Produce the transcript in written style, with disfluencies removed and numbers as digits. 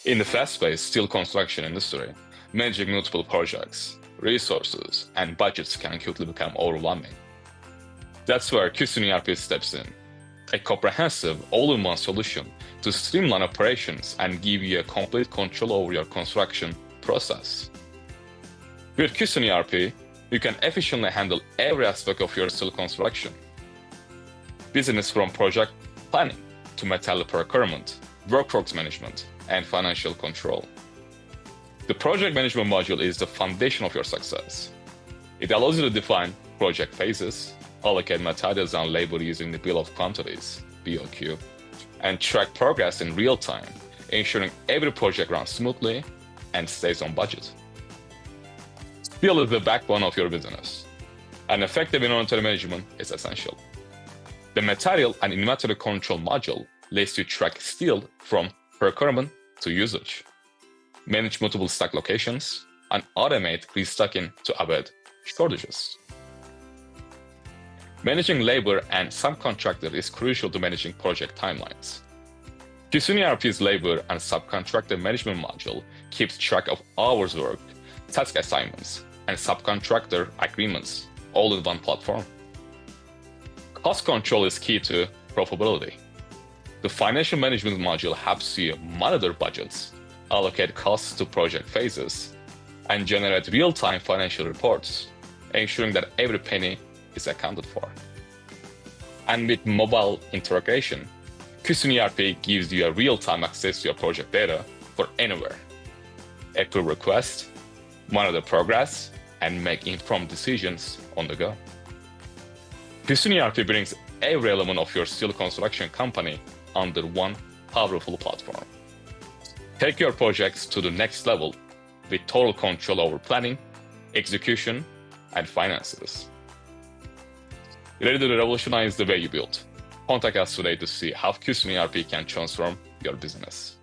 In the fast-paced steel construction industry, managing multiple projects, resources, and budgets can quickly become overwhelming. That's where CUSCEN ERP steps in, a comprehensive all-in-one solution to streamline operations and give you a complete control over your construction process. With CUSCEN ERP, you can efficiently handle every aspect of your steel construction. Business from project planning to material procurement, workforce management, and financial control. The project management module is the foundation of your success. It allows you to define project phases, allocate materials and labor using the Bill of Quantities, BOQ, and track progress in real time, ensuring every project runs smoothly and stays on budget. Steel is the backbone of your business, and effective inventory management is essential. The material and inventory control module lets you track steel from procurement to usage, manage multiple stock locations, and automate restocking to avoid shortages. Managing labor and subcontractor is crucial to managing project timelines. CUSCEN ERP's labor and subcontractor management module keeps track of hours worked, task assignments, and subcontractor agreements all in one platform. Cost control is key to profitability. The financial management module helps you monitor budgets, allocate costs to project phases, and generate real-time financial reports, ensuring that every penny is accounted for. And with mobile integration, CUSCEN ERP gives you a real-time access to your project data for anywhere. Approve requests, monitor progress, and make informed decisions on the go. CUSCEN ERP brings every element of your steel construction company under one powerful platform. Take your projects to the next level with total control over planning, execution, and finances. Ready to revolutionize the way you build? Contact us today to see how CUSCEN ERP can transform your business.